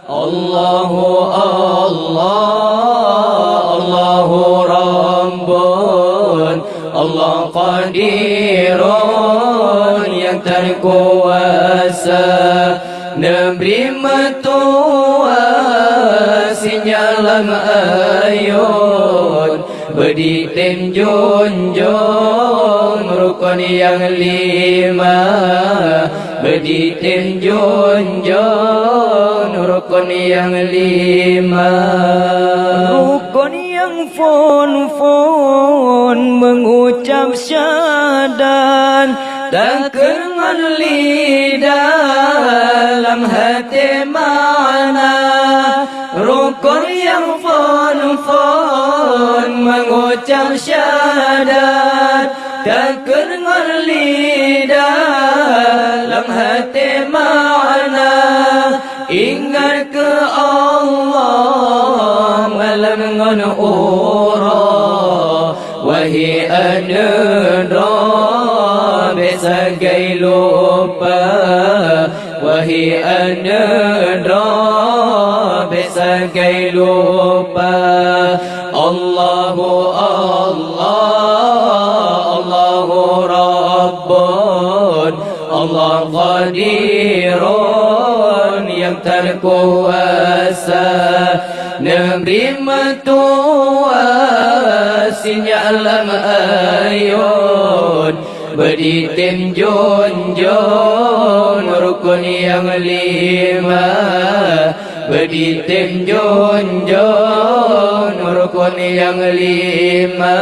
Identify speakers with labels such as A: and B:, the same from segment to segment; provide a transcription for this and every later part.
A: Allahu Allah, Allahu Rabbun, Allah Qadirun yang terkuasa, Nabi metua sinyalam ayun, berdiktim junjung rukun yang lima, berdiktim junjung rukun yang lima.
B: Rukun yang fon mengucap syahadat,
A: dan dengan lidah dalam hati mana. Rukun yang fon mengucap syahadat, dan dengan lidah dalam hati mana. Ingat ke Allah malam dengan ura, wahai anadra besagai lupa, wahai anadra besagai lupa. Allahu Allah, Allahu Rabbun, Allah Qadirun yang terkuasa, Nabi metua sinyalam ayun, berdiktim junjung rukun yang lima, berdiktim junjung rukun yang lima.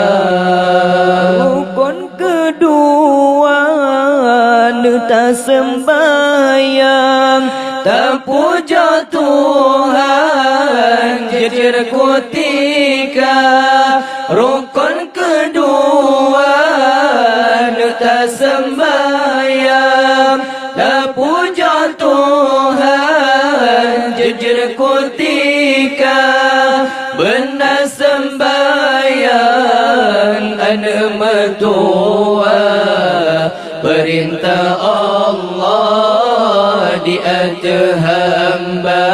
B: rukun kedua tak sembahyang,
A: tak puja Tuhan jujur kutika. Rukun kedua tak sembahyang, tak puja Tuhan jujur kutika. Benar sembahyang anak mertua, perintah Allah di atas hamba,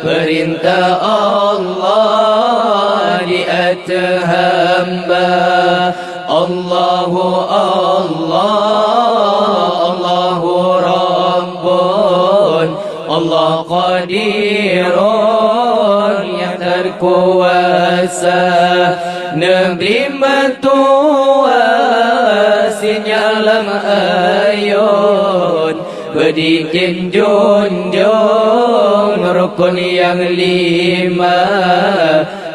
A: perintah Allah di atas hamba. Allahu Allah, Allahu Rabbun, Allah Qadirun yang terkuasa, Nabi metua sinyalam ayun, berdiktim junjung rukun yang lima,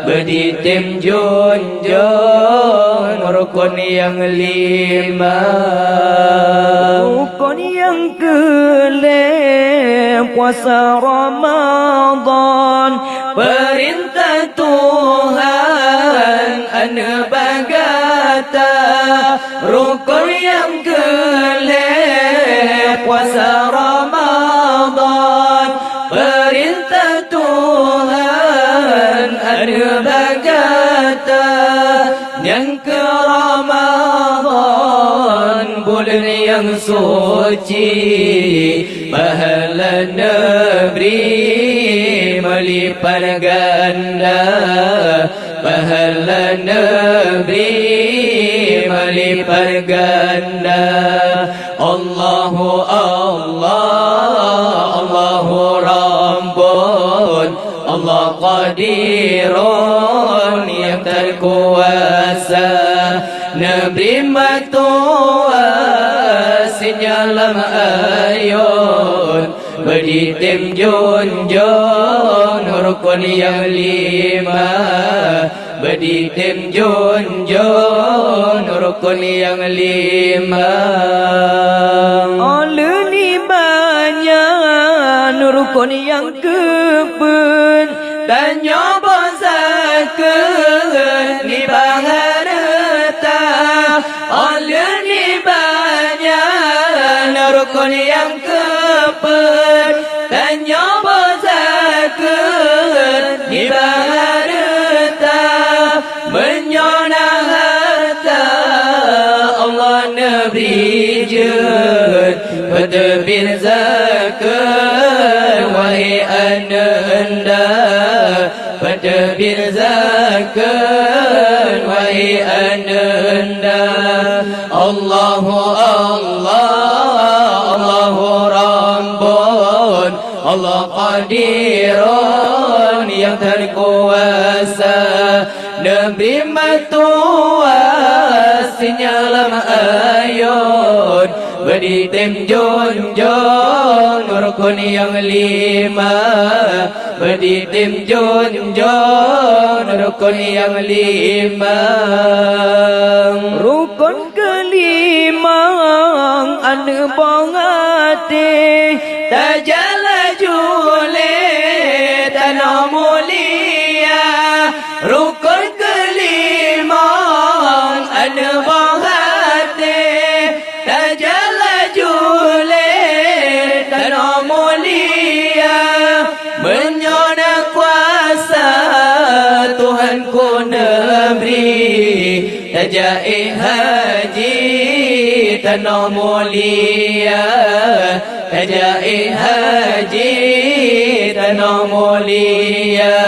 A: berdiktim junjung rukun yang lima.
B: rukun yang kelima puasa Ramadan,
A: perintah Tuhan anu bagata. Rukun yang kelima puasa Ramadan, perintah Tuhan anu bagata. Yang ke Ramadan bulan yang suci, pahala Nabi melipat ganda, pahala Nabi melipat ganda. Allahu Allah, Allahu Rabbun, Allah Qadirun yang terkuasa, Nabi metua sinyalam ayun, berdiktim junjung rukun yang lima, berdiktim junjung rukun yang lima.
B: oleh ni banyak rukun yang kepun,
A: Dan nyoba zakat ni baharata, oleh ni banyak rukun yang kepun. Dan nyoba zakat ni baharata, menyona harta Allah Nabi jud, bertebir zakat wahai ananda Pentadbir zakat wahai ananda Allahu Allah Allahu Rabbun Allah Qadirun yang terkuasa Nabi matuas sinyalam ayun Berditim junjung rukun yang 5 Berditim junjung rukun yang 5
B: Rukun kelima anu bongate
A: Tajala jule tanah mulia Rukun kelima anu bongate Tajala jule tanah mulia Menyona kuasa Tuhanku negeri Tajai haji tanah mulia Tajai haji tanah mulia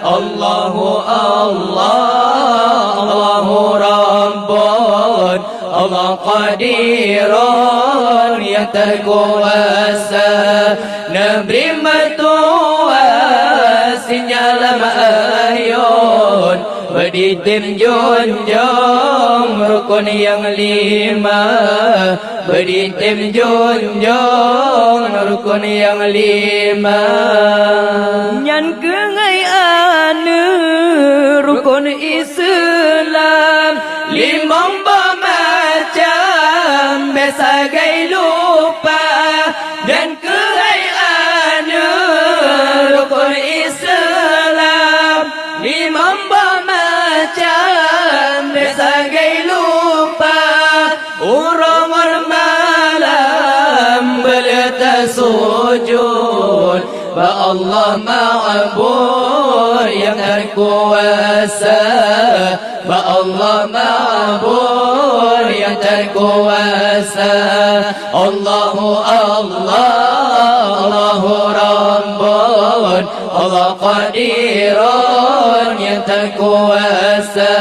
A: Allahu Allah Allahu Rabbun Allah Qadirun yang terkuasa Nabi matuas sinyalam ayun Berditim junjung rukun yang 5 Berditim junjung rukun yang 5
B: Nyan kengai anu rukun Islam
A: 5 macam biasa gai lupa Dan kengai anu rukun Islam 5 macam biasa gai lupa Orang malam berletak sujud Ba Allah ma'bud yang terkuasa Ba Allah ma'bud yang terkuasa Allahu Allah Allahu Rabbun Allah Qadirun yang terkuasa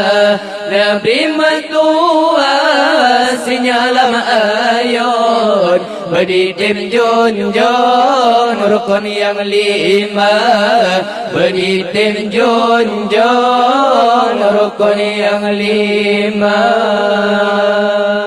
A: Nabi matuas sinyalam ayun Berditim junjung rukun yang 5 Berditim junjung rukun yang 5